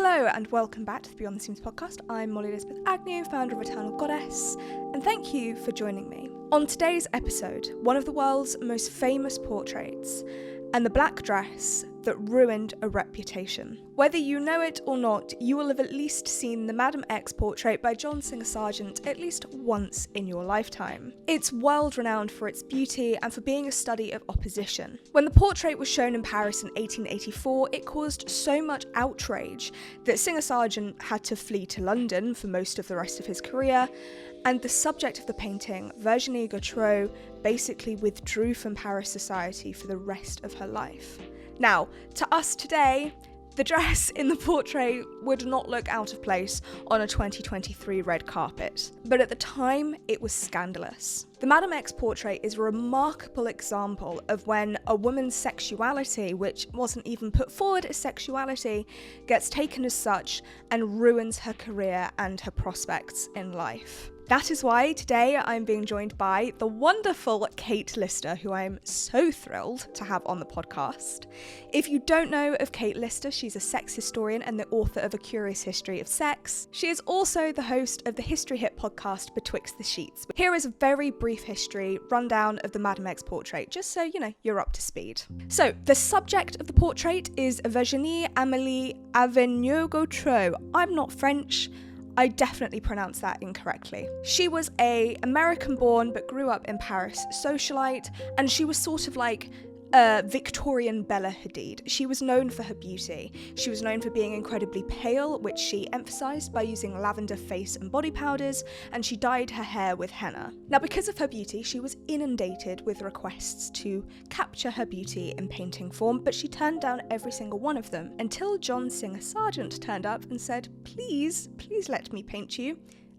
Hello and welcome back to the Beyond the Seams podcast. I'm Molly Elizabeth Agnew, founder of Eternal Goddess, and thank you for joining me. On today's episode, one of the world's most famous portraits, and the black dress that ruined a reputation. Whether you know it or not, you will have at least seen the Madame X portrait by John Singer Sargent at least once in your lifetime. It's world-renowned for its beauty and for being a study of opposition. When the portrait was shown in Paris in 1884, it caused so much outrage that Singer Sargent had to flee to London for most of the rest of his career, and the subject of the painting, Virginie Gautreau, basically withdrew from Paris society for the rest of her life. Now, to us today, the dress in the portrait would not look out of place on a 2023 red carpet, but at the time, it was scandalous. The Madame X portrait is a remarkable example of when a woman's sexuality, which wasn't even put forward as sexuality, gets taken as such and ruins her career and her prospects in life. That is why today I'm being joined by the wonderful Kate Lister, who I'm so thrilled to have on the podcast. If you don't know of Kate Lister, she's a sex historian and the author of A Curious History of Sex. She is also the host of the history hit podcast Betwixt The Sheets. Here is a very brief history rundown of the Madame X portrait, just so you know you're up to speed. So, the subject of the portrait is Virginie Amélie Agnew Gautreau. I'm not French. I definitely pronounced that incorrectly. She was a American-born but grew up in Paris socialite, and she was sort of like a Victorian Bella Hadid. She was known for her beauty. She was known for being incredibly pale, which she emphasised by using lavender face and body powders, and she dyed her hair with henna. Now, because of her beauty, she was inundated with requests to capture her beauty in painting form, but she turned down every single one of them, until John Singer Sargent turned up and said, please let me paint you.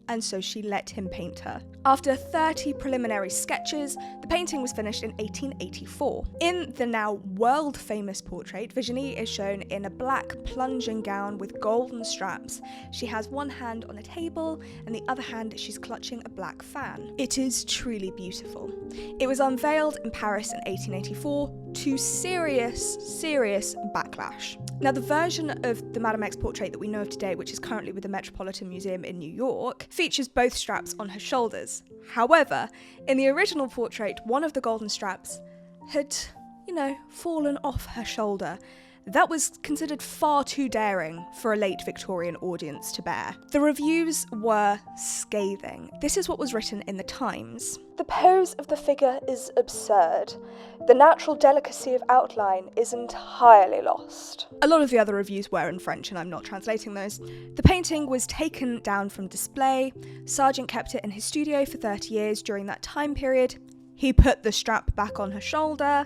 And so she let him paint her. After 30 preliminary sketches, the painting was finished in 1884. In the now world-famous portrait, Virginie is shown in a black plunging gown with golden straps. She has one hand on a table, and the other hand she's clutching a black fan. It is truly beautiful. It was unveiled in Paris in 1884 to serious backlash. Now, the version of the Madame X portrait that we know of today, which is currently with the Metropolitan Museum in New York, features both straps on her shoulders. However, in the original portrait, one of the golden straps had, fallen off her shoulder. That was considered far too daring for a late Victorian audience to bear. The reviews were scathing. This is what was written in the Times. The pose of the figure is absurd. The natural delicacy of outline is entirely lost. A lot of the other reviews were in French, and I'm not translating those. The painting was taken down from display. Sargent kept it in his studio for 30 years. During that time period, he put the strap back on her shoulder.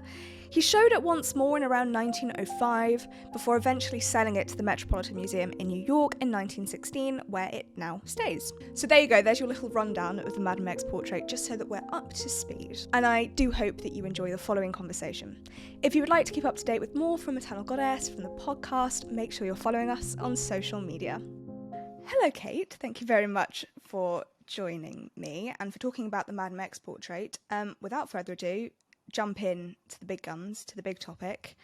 He showed it once more in around 1905, before eventually selling it to the Metropolitan Museum in New York in 1916, where it now stays. So there you go, there's your little rundown of the Madame X portrait, just so that we're up to speed. And I do hope that you enjoy the following conversation. If you would like to keep up to date with more from Eternal Goddess, from the podcast, make sure you're following us on social media. Hello, Kate. Thank you very much for joining me and for talking about the Madame X portrait. Without further ado, jump in to the big guns, to the big topic.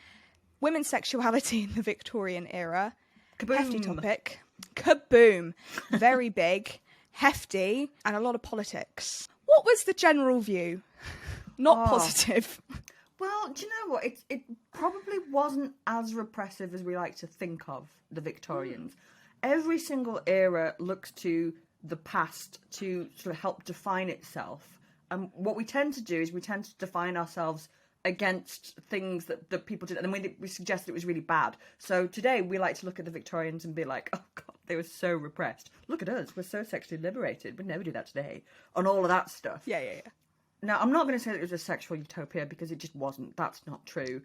Women's sexuality in the Victorian era. Kaboom. Hefty topic. Kaboom. Very big, hefty, and a lot of politics. What was the general view? Not positive. Well, do you know what? It probably wasn't as repressive as we like to think of the Victorians. Every single era looks to the past to sort of help define itself. And what we tend to do is we tend to define ourselves against things that people did, and then we suggest that it was really bad. So today we like to look at the Victorians and be like, oh God, they were so repressed. Look at us, we're so sexually liberated. We'd never do that today. And all of that stuff. Yeah. Now, I'm not going to say that it was a sexual utopia, because it just wasn't. That's not true.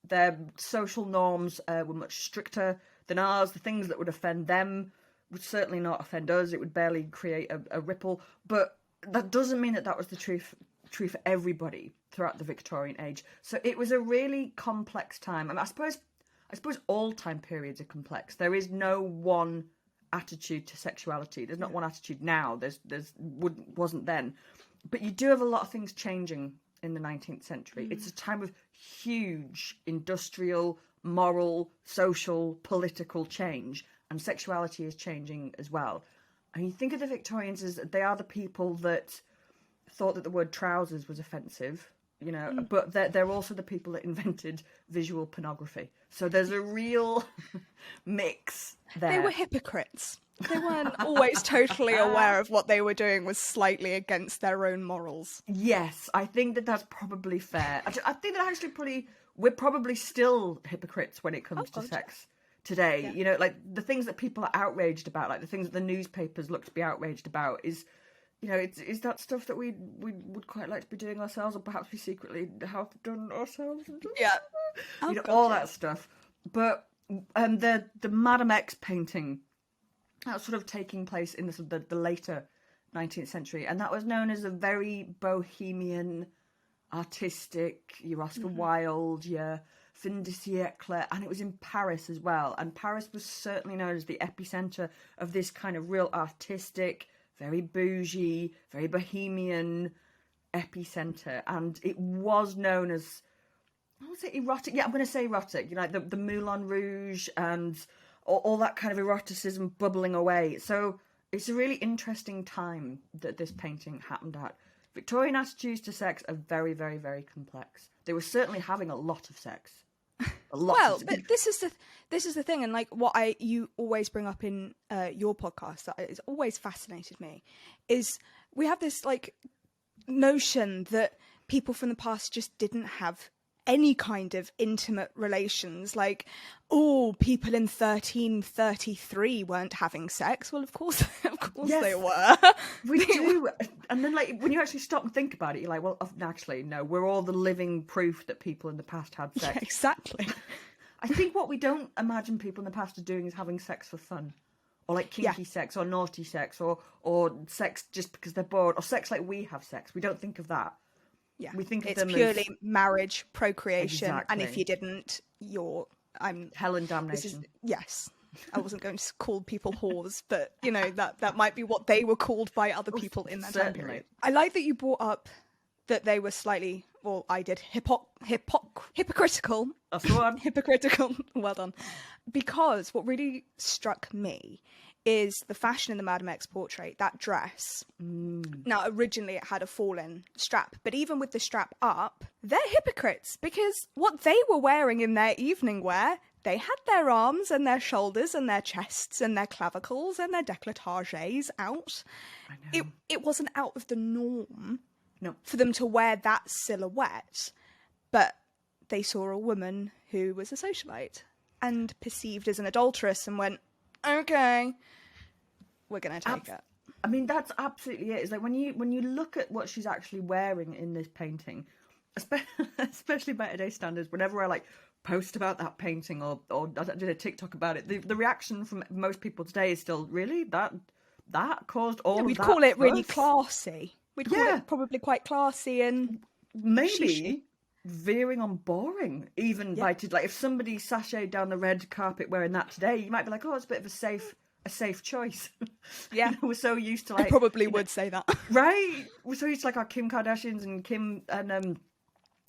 Their social norms were much stricter than ours. The things that would offend them would certainly not offend us. It would barely create a ripple. But that doesn't mean that was the truth for everybody throughout the Victorian age. So it was a really complex time. I mean, I suppose all time periods are complex. There is no one attitude to sexuality. There's not one attitude now. Wasn't then. But you do have a lot of things changing in the 19th century. It's a time of huge industrial, moral, social, political change. and sexuality is changing as well. And you think of the Victorians as they are the people that thought that the word trousers was offensive, you know, but they're also the people that invented visual pornography. So there's a real mix there. They were hypocrites. They weren't always totally aware of what they were doing was slightly against their own morals. Yes, I think that that's probably fair. I think that actually we're probably still hypocrites when it comes to sex today. Yeah. You know, like the things that people are outraged about, like the things that the newspapers look to be outraged about is, you know, is that stuff that we would quite like to be doing ourselves, or perhaps we secretly have done ourselves. Yeah. You know, all that stuff. But the Madame X painting, that was sort of taking place in the later 19th century, and that was known as a very bohemian, artistic, your Oscar Wilde, your fin de siècle, and it was in Paris as well. And Paris was certainly known as the epicenter of this kind of real artistic, very bougie, very bohemian epicenter. And it was known as, I would say erotic. Yeah, I'm going to say erotic. You know, like the Moulin Rouge and all that kind of eroticism bubbling away. So it's a really interesting time that this painting happened at. Victorian attitudes to sex are very, very, very complex. They were certainly having a lot of sex. But this is the thing, and like what you always bring up in your podcast that has always fascinated me is we have this like notion that people from the past just didn't have any kind of intimate relations, like, oh, people in 1333 weren't having sex. Well, of course yes, they were. We do. And then, like, when you actually stop and think about it, you're like, well, actually, no, we're all the living proof that people in the past had sex. Yeah, exactly. I think what we don't imagine people in the past are doing is having sex for fun. Or like kinky sex, or naughty sex, or sex just because they're bored, or sex like we have sex. We don't think of that. Yeah, we think of it's them purely as marriage, procreation, exactly. And if you didn't, hell and damnation. Yes, I wasn't going to call people whores, but you know that might be what they were called by other people in that time period. I like that you brought up that they were slightly, well, I did hypocritical. That's the one. Hypocritical. Well done. Because what really struck me is the fashion in the Madame X portrait, that dress. Now, originally it had a fall-in strap, but even with the strap up, they're hypocrites, because what they were wearing in their evening wear, they had their arms and their shoulders and their chests and their clavicles and their décolletés out. I know. It wasn't out of the norm no. for them to wear that silhouette, but they saw a woman who was a socialite and perceived as an adulteress and went, okay, we're going to take it. I mean, that's absolutely it. It's like when you look at what she's actually wearing in this painting, especially by today's standards, whenever I like post about that painting or I did a TikTok about it, the reaction from most people today is still, really? That caused all of that? We'd call it really classy. We'd call it probably quite classy and maybe veering on boring, even by like if somebody sashayed down the red carpet wearing that today, you might be like, oh, it's a bit of a safe choice. Yeah. You know, we're so used to like I probably would say that. Right? We're so used to like our Kim Kardashians and Kim and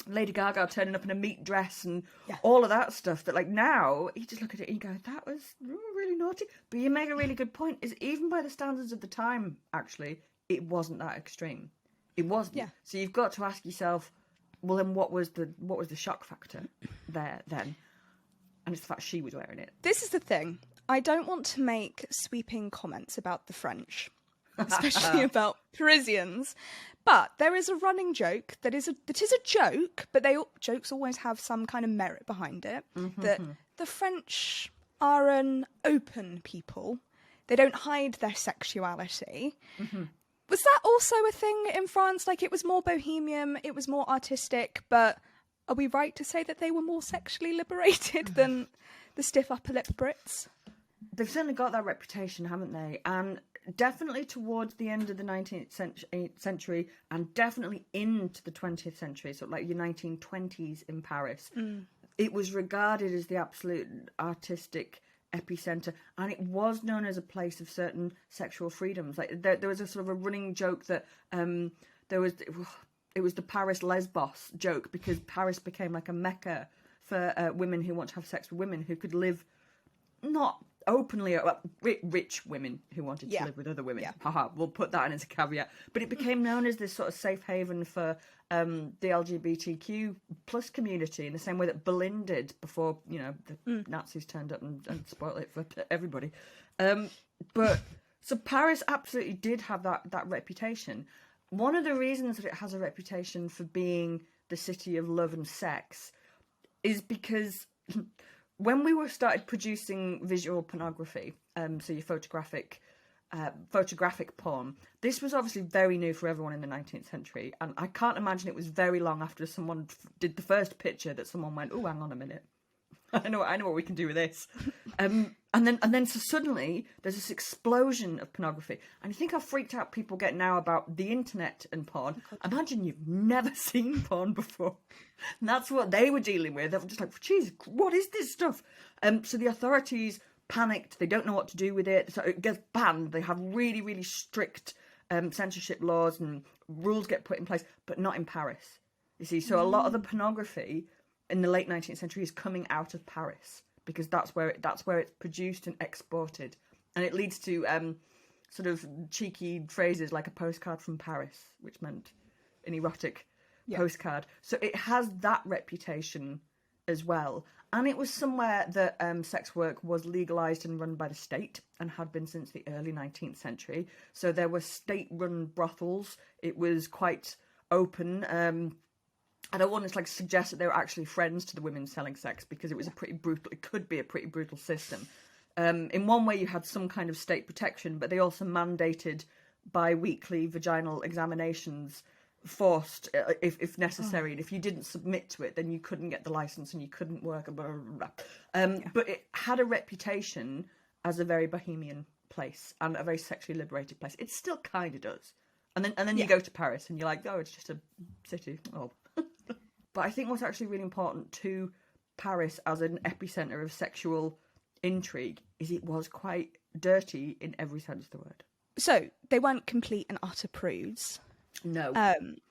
Lady Gaga turning up in a meat dress and all of that stuff that like now you just look at it and you go, that was really naughty. But you make a really good point, is even by the standards of the time, actually, it wasn't that extreme. It wasn't. Yeah. So you've got to ask yourself, well, then what was the shock factor there then? And it's the fact she was wearing it. This is the thing. I don't want to make sweeping comments about the French, especially about Parisians, but there is a running joke that is a joke, but jokes always have some kind of merit behind it, that the French are an open people. They don't hide their sexuality. Was that also a thing in France? Like, it was more bohemian, it was more artistic, but are we right to say that they were more sexually liberated than the stiff upper lip Brits? They've certainly got that reputation, haven't they? And definitely towards the end of the 19th century and definitely into the 20th century, so like your 1920s in Paris, it was regarded as the absolute artistic epicenter, and it was known as a place of certain sexual freedoms. Like there was a sort of a running joke that it was the Paris Lesbos joke, because Paris became like a mecca for women who want to have sex with women who could live not openly rich women who wanted to live with other women. Haha, we'll put that in as a caveat. But it became known as this sort of safe haven for the LGBTQ plus community, in the same way that Berlin did before, the Nazis turned up and spoiled it for everybody. But so Paris absolutely did have that reputation. One of the reasons that it has a reputation for being the city of love and sex is because when we started producing visual pornography, so your photographic porn, this was obviously very new for everyone in the 19th century, and I can't imagine it was very long after someone did the first picture that someone went, "Oh, hang on a minute, I know what we can do with this." And then so suddenly there's this explosion of pornography, and you think how freaked out people get now about the internet and porn. Imagine you've never seen porn before, and that's what they were dealing with. They were just like, "Geez, what is this stuff?" So the authorities panicked. They don't know what to do with it, so it gets banned. They have really, really strict censorship laws, and rules get put in place, but not in Paris. You see, so a lot of the pornography in the late 19th century is coming out of Paris, because that's where it's produced and exported, and it leads to sort of cheeky phrases like a postcard from Paris, which meant an erotic postcard. So it has that reputation as well, and it was somewhere that sex work was legalised and run by the state, and had been since the early 19th century. So there were state-run brothels. It was quite open. I don't want to suggest that they were actually friends to the women selling sex, because it was it could be a pretty brutal system. In one way you had some kind of state protection, but they also mandated bi-weekly vaginal examinations, forced if necessary. And if you didn't submit to it, then you couldn't get the license and you couldn't work. Blah, blah, blah. But it had a reputation as a very bohemian place and a very sexually liberated place. It still kind of does. And then you go to Paris and you're like, oh, it's just a city. Oh. But I think what's actually really important to Paris as an epicenter of sexual intrigue is it was quite dirty in every sense of the word. So they weren't complete and utter prudes. No.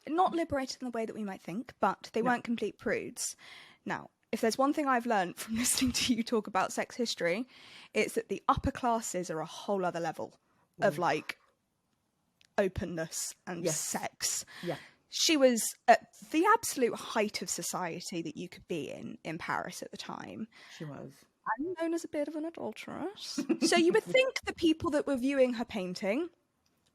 Not liberated in the way that we might think, but they weren't complete prudes. Now, if there's one thing I've learned from listening to you talk about sex history, it's that the upper classes are a whole other level of openness and sex. Yeah. She was at the absolute height of society that you could be in Paris at the time. She was. And known as a bit of an adulteress. So you would think the people that were viewing her painting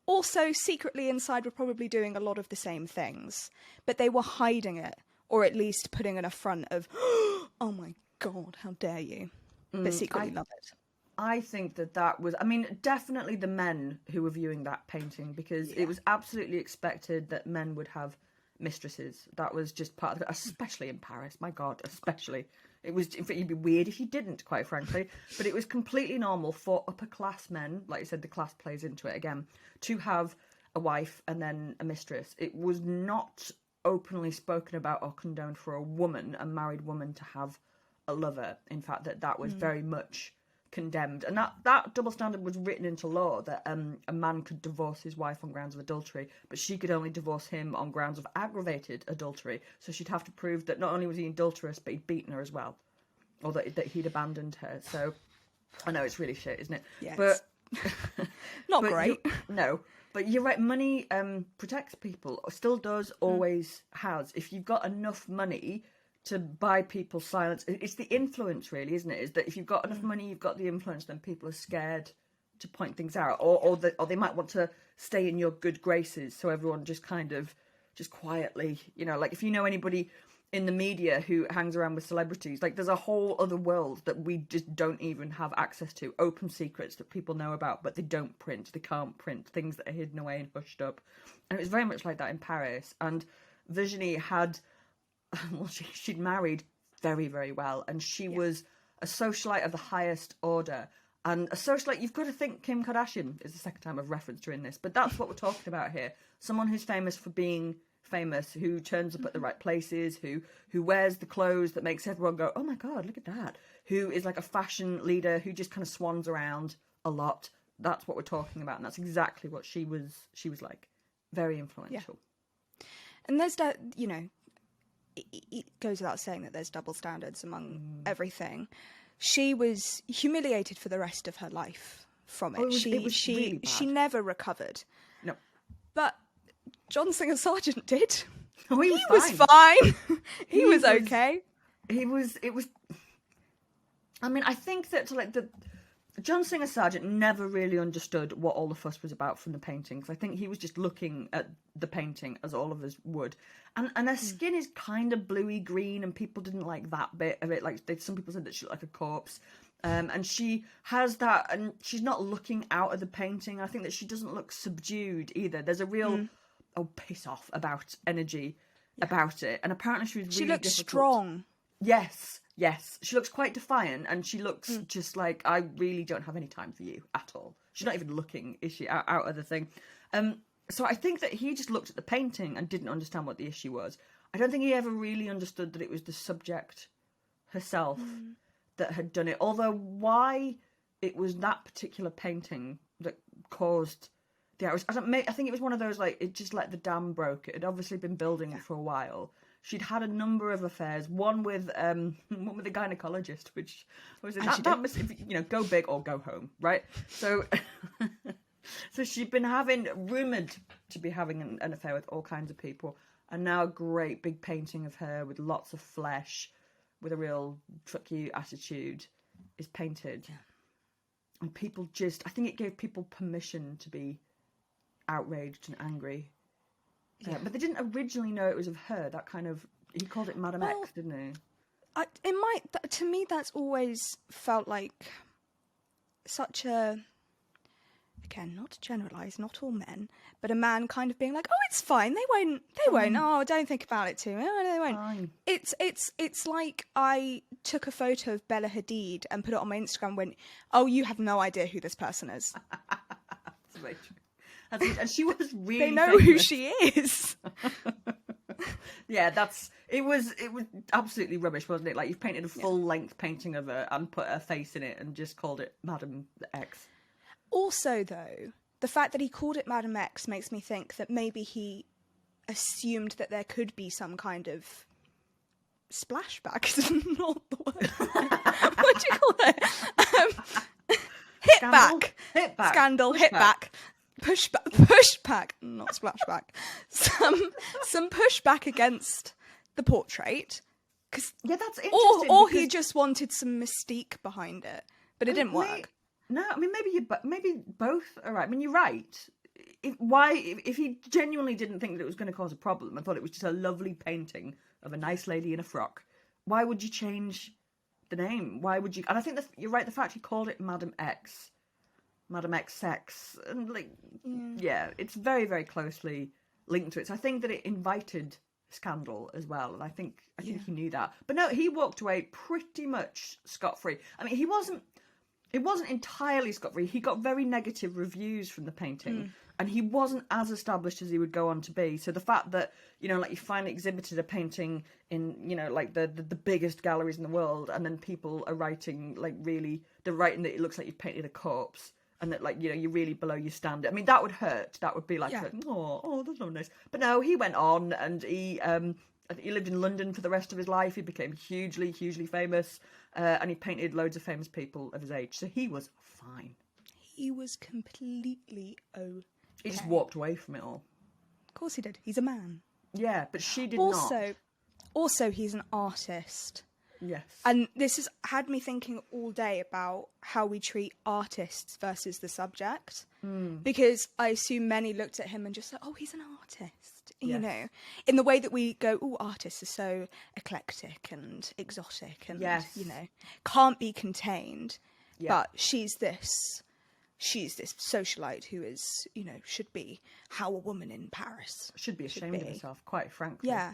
also secretly inside were probably doing a lot of the same things, but they were hiding it, or at least putting in a front of, "Oh my God, how dare you," but secretly love it. I think that was, definitely the men who were viewing that painting, because it was absolutely expected that men would have mistresses. That was just part of it, especially in Paris. My God, especially. It'd be weird if you didn't, quite frankly. But it was completely normal for upper class men, like you said, the class plays into it again, to have a wife and then a mistress. It was not openly spoken about or condoned for a married woman, to have a lover. In fact, that was very much condemned, and that double standard was written into law, that a man could divorce his wife on grounds of adultery, but she could only divorce him on grounds of aggravated adultery. So she'd have to prove that not only was he adulterous, but he'd beaten her as well, or that he'd abandoned her. So I know it's really shit, isn't it? Yes. But not great. No, but you're right. Money protects people. Still does. Always has. If you've got enough money to buy people's silence. It's the influence, really, isn't it? Is that if you've got enough money, you've got the influence, then people are scared to point things out, or they might want to stay in your good graces, so everyone just kind of just quietly, if you know anybody in the media who hangs around with celebrities, there's a whole other world that we just don't even have access to, open secrets that people know about, but they can't print, things that are hidden away and hushed up. And it was very much like that in Paris. And Virginie had, she'd married very, very well, and she was a socialite of the highest order. And a socialite, you've got to think Kim Kardashian is the second time I've referenced her in this, but that's what we're talking about here. Someone who's famous for being famous, who turns up at the right places, who wears the clothes that makes everyone go, "Oh my God, look at that," who is like a fashion leader, who just kind of swans around a lot. That's what we're talking about, and that's exactly what she was like. Very influential. Yeah. And there's that, it goes without saying that there's double standards among everything. she was humiliated for the rest of her life from it. Oh, it was really bad. She never recovered. No. But John Singer Sargent did. Oh, he was fine. He was okay. It was. I mean, I think that John Singer Sargent never really understood what all the fuss was about from the paintings. I think he was just looking at the painting as all of us would. And her skin is kind of bluey green, and people didn't like that bit of it. Like some people said that she looked like a corpse. And she has that, and she's not looking out of the painting. I think that she doesn't look subdued either. There's a real piss off about energy about it. And apparently she was really looks difficult. strong. Yes. She looks quite defiant, and she looks just like, I really don't have any time for you at all. She's not even looking, is she, out of the thing? So I think that he just looked at the painting and didn't understand what the issue was. I don't think he ever really understood that it was the subject herself that had done it. Although why it was that particular painting that caused the outrage, I think it was one of those, like, it just let the dam broke. It had obviously been building for a while. She'd had a number of affairs, one with a gynecologist, which was that must, go big or go home, right? So, so she'd been rumoured to be having an affair with all kinds of people, and now a great big painting of her with lots of flesh, with a real fuck you attitude, is painted, and people I think it gave people permission to be outraged and angry. Yeah. But they didn't originally know it was of her. That kind of, he called it Madame X, didn't he? To me, that's always felt like such a, again, not to generalise, not all men, but a man kind of being like, oh, it's fine, they won't, oh, don't think about it too much, oh, they won't. Fine. It's like I took a photo of Bella Hadid and put it on my Instagram and went, oh, you have no idea who this person is. That's very true. And she was really they know famous. who she is. Yeah, it was absolutely rubbish, wasn't it? Like, you've painted a full-length painting of her and put her face in it and just called it Madame X. Also, though, the fact that he called it Madame X makes me think that maybe he assumed that there could be some kind of splashback. Is not the word. What do you call it? Hit back. Scandal, hit back. Pushback, not splashback. Some pushback against the portrait. That's interesting. Or he just wanted some mystique behind it, but it didn't work. No, I mean, maybe both are right. I mean, you're right. If he genuinely didn't think that it was going to cause a problem, I thought it was just a lovely painting of a nice lady in a frock, why would you change the name? Why would you? And I think you're right. The fact he called it Madame X. Madame X sex, and it's very, very closely linked to it. So I think that it invited scandal as well, and I think he knew that. But no, he walked away pretty much scot-free. I mean, it wasn't entirely scot-free. He got very negative reviews from the painting, and he wasn't as established as he would go on to be. So the fact that, like, you finally exhibited a painting in, like the biggest galleries in the world, and then people are writing, like, really, they're writing that it looks like you've painted a corpse. And that, like, you're really below your standard. I mean, that would hurt. That would be like, oh, that's not nice. But no, he went on, and he lived in London for the rest of his life. He became hugely, hugely famous, and he painted loads of famous people of his age. So he was fine. He was completely okay. He just walked away from it all. Of course he did. He's a man. Yeah, but she did not. Also, he's an artist. Yes. And this has had me thinking all day about how we treat artists versus the subject. Because I assume many looked at him and just like, oh, he's an artist. Yes. In the way that we go, oh, artists are so eclectic and exotic and, can't be contained. Yeah. But she's this socialite who is, should be how a woman in Paris should be ashamed of herself, quite frankly. Yeah.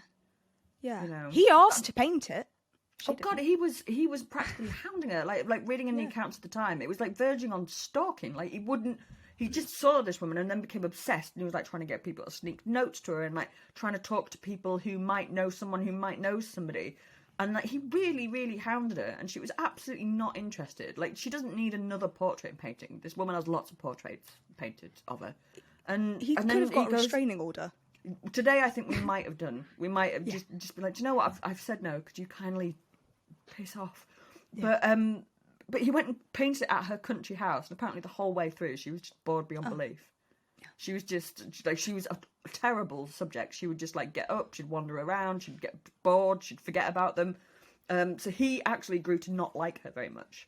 He asked to paint it. God, he was practically hounding her, like reading in the accounts at the time. It was like verging on stalking. Like, he just saw this woman and then became obsessed, and he was like trying to get people to sneak notes to her and like trying to talk to people who might know someone who might know somebody. And like, he really, really hounded her, and she was absolutely not interested. Like, she doesn't need another portrait painting. This woman has lots of portraits painted of her. And he could have got a restraining order. Today, I think we might have done. We might have just been like, do you know what? I've said no. Could you kindly piss off? Yeah. But he went and painted it at her country house, and apparently the whole way through she was just bored beyond belief. She was just, she was a terrible subject. She would just, get up, she'd wander around, she'd get bored, she'd forget about them. So he actually grew to not like her very much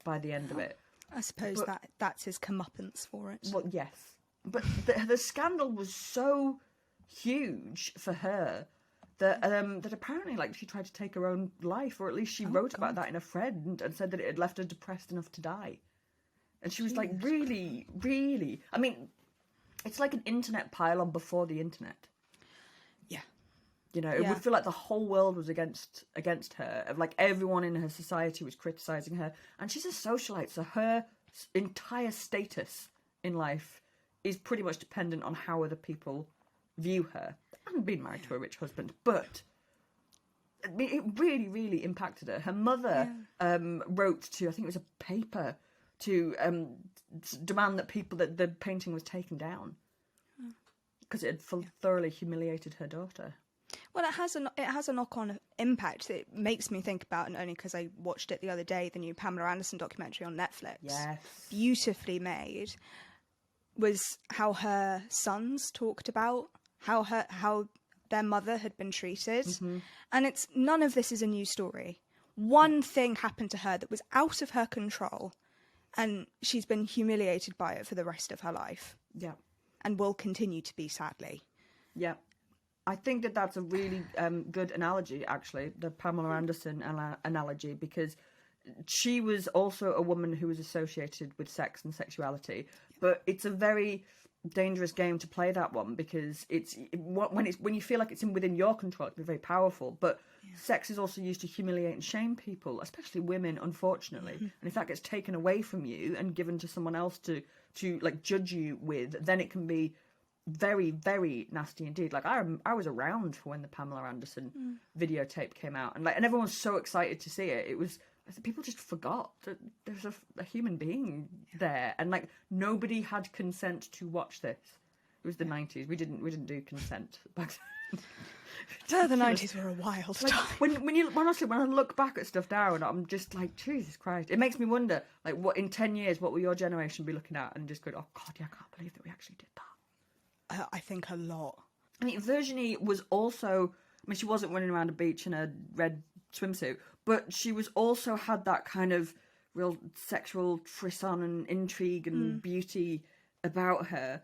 by the end of it. I suppose that's his comeuppance for it. Well, yes. But the scandal was so huge for her that that apparently, she tried to take her own life, or at least she wrote about that in a friend and said that it had left her depressed enough to die. And she was really, really... I mean, it's like an internet pile-on before the internet. Yeah. It would feel like the whole world was against her. Everyone in her society was criticising her. And she's a socialite, so her entire status in life is pretty much dependent on how other people view her. And being married to a rich husband, but it really, really impacted her. Her mother wrote to, I think it was a paper, to demand that the painting was taken down because it had thoroughly humiliated her daughter. Well, it has a knock-on impact. It makes me think about, and only because I watched it the other day, the new Pamela Anderson documentary on Netflix. Yes, beautifully made. Was how her sons talked about how their mother had been treated. And none of this is a new story. One thing happened to her that was out of her control, and she's been humiliated by it for the rest of her life. Yeah. And will continue to be, sadly. Yeah. I think that's a really good analogy, actually, the Pamela Anderson analogy, because she was also a woman who was associated with sex and sexuality, but it's a very dangerous game to play, that one, because when you feel like it's within your control, it can be very powerful, but sex is also used to humiliate and shame people, especially women, unfortunately. And if that gets taken away from you and given to someone else to judge you with, then it can be very, very nasty indeed. I was around for when the Pamela Anderson videotape came out, and everyone was so excited to see it. It was, people just forgot that there's a human being there, and nobody had consent to watch this. It was the 90s. We didn't do consent back then. The 90s were a wild time. When I look back at stuff now, and I'm just Jesus Christ, it makes me wonder, what in 10 years, what will your generation be looking at and just going, oh God, I can't believe that we actually did that. I think a lot. I mean, Virginie was also... I mean, she wasn't running around a beach in a red swimsuit, but she was also had that kind of real sexual frisson and intrigue and beauty about her.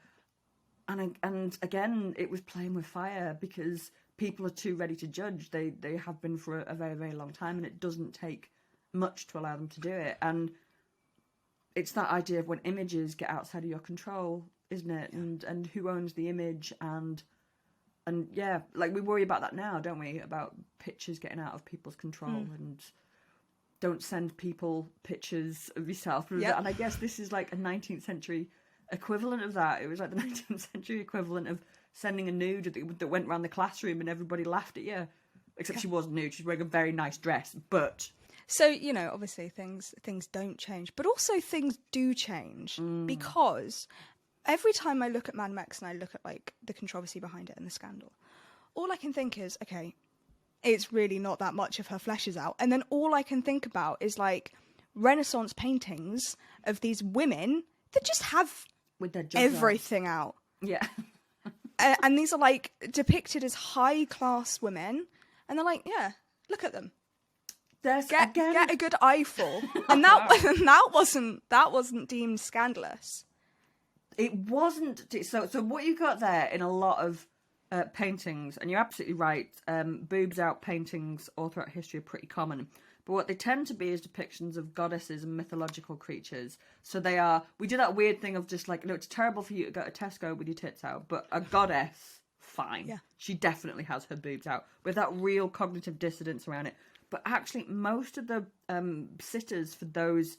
And again, it was playing with fire because people are too ready to judge. They have been for a very, very long time, and it doesn't take much to allow them to do it. And it's that idea of when images get outside of your control, isn't it? And who owns the image, and yeah, we worry about that now, don't we? About pictures getting out of people's control, and don't send people pictures of yourself. Yep. And I guess this is a 19th century equivalent of that. It was the 19th century equivalent of sending a nude that went around the classroom and everybody laughed at you. Except she wasn't nude, she's wearing a very nice dress, but... So, obviously things don't change, but also things do change, because every time I look at Mad Max and I look at the controversy behind it and the scandal, all I can think is, okay, it's really not that much of her flesh is out. And then all I can think about is Renaissance paintings of these women that just have with their everything out. Yeah. And these are depicted as high class women, and they're yeah, look at them. Get a good eyeful. And that wasn't deemed scandalous. It wasn't. So what you got there in a lot of paintings, and you're absolutely right, boobs out paintings all throughout history are pretty common. But what they tend to be is depictions of goddesses and mythological creatures. So we do that weird thing of just it's terrible for you to go to Tesco with your tits out, but a goddess, fine. Yeah. She definitely has her boobs out, with that real cognitive dissonance around it. But actually, most of the sitters for those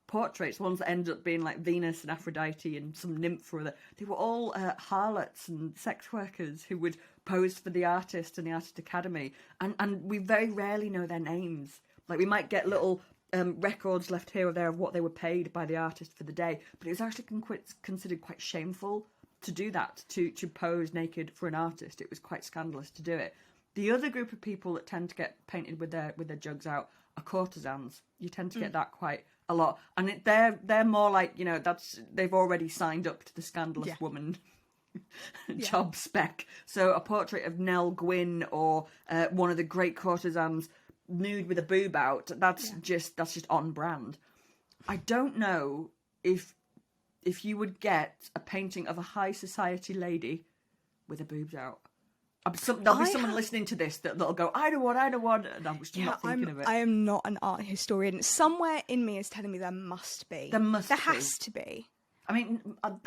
portraits, ones that end up being Venus and Aphrodite and some nymph or other, they were all harlots and sex workers who would pose for the artist and the Artist Academy. And we very rarely know their names. We might get little records left here or there of what they were paid by the artist for the day, but it was actually considered quite shameful to do that, to pose naked for an artist. It was quite scandalous to do it. The other group of people that tend to get painted with their jugs out are courtesans. You tend to get that quite a lot, and they're more like, you know, they've already signed up to the scandalous woman job spec. So a portrait of Nell Gwyn or one of the great courtesans nude with a boob out, that's just on brand. I don't know if you would get a painting of a high society lady with her boobs out. There'll be someone listening to this that'll go, I know one, and I'm just not thinking of it. I am not an art historian. Somewhere in me is telling me there must be. There has to be. I mean,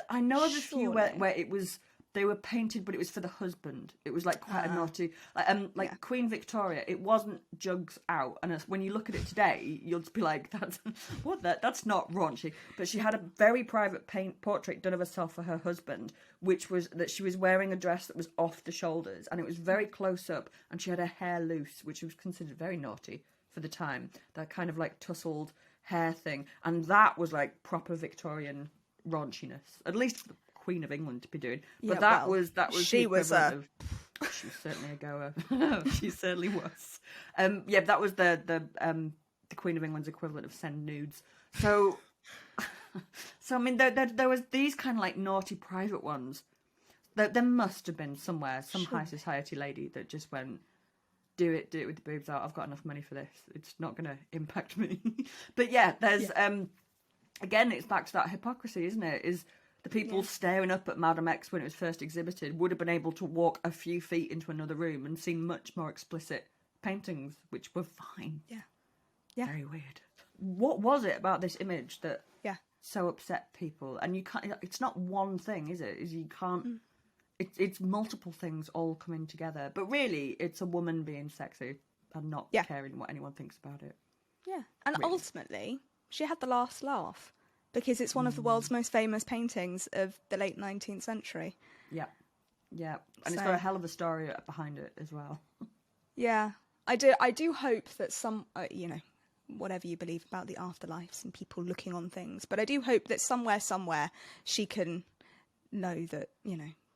I know of a few where it was, they were painted, but it was for the husband. It was like quite a naughty, Queen Victoria. It wasn't jugs out, and when you look at it today, you'll just be like, that's not raunchy. But she had a very private portrait done of herself for her husband, which was that she was wearing a dress that was off the shoulders, and it was very close up, and she had her hair loose, which was considered very naughty for the time. That kind of like tousled hair thing, and that was like proper Victorian raunchiness, at least for the Queen of England to be doing. But that was she was she was certainly a goer. She certainly was. That was the Queen of England's equivalent of send nudes. So I mean, there was these kind of like naughty private ones. There must have been somewhere some high society lady that just went, do it with the boobs out. I've got enough money for this. It's not going to impact me. But there's again, it's back to that hypocrisy, isn't it? Is the people staring up at Madame X when it was first exhibited would have been able to walk a few feet into another room and see much more explicit paintings, which were fine. Yeah. Very weird. What was it about this image that so upset people? And you can't. It's not one thing, is it? You can't. It's multiple things all coming together. But really, it's a woman being sexy and not caring what anyone thinks about it. Yeah, and really, ultimately, she had the last laugh. Because it's one of the world's most famous paintings of the late 19th century. Yeah. And it's got a hell of a story behind it as well. Yeah. I do hope that some, whatever you believe about the afterlives and people looking on things, but I do hope that somewhere she can know that,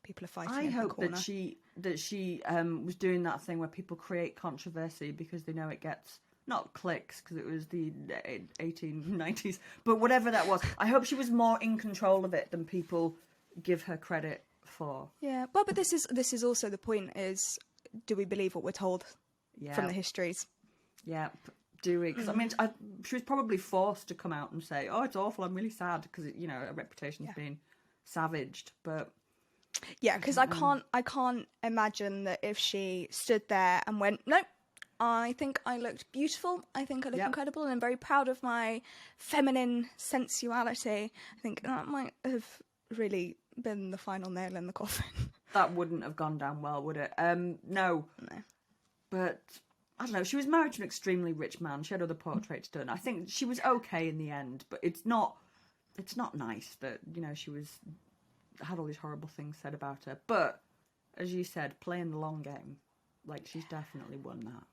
people are fighting in her corner. I hope that she was doing that thing where people create controversy because they know it gets... not clicks, because it was the 1890s, but whatever that was. I hope she was more in control of it than people give her credit for. Yeah, well, but this is also the point, is do we believe what we're told from the histories? Yeah, do we? Because, I mean, she was probably forced to come out and say, oh, it's awful, I'm really sad, because, her reputation's been savaged, but... Yeah, because I can't imagine that if she stood there and went, nope, I think I looked beautiful. I think I look incredible, and I'm very proud of my feminine sensuality. I think that might have really been the final nail in the coffin. That wouldn't have gone down well, would it? No. But I don't know. She was married to an extremely rich man. She had other portraits done. I think she was okay in the end, but it's not nice that she had all these horrible things said about her. But as you said, playing the long game, like she's definitely won that.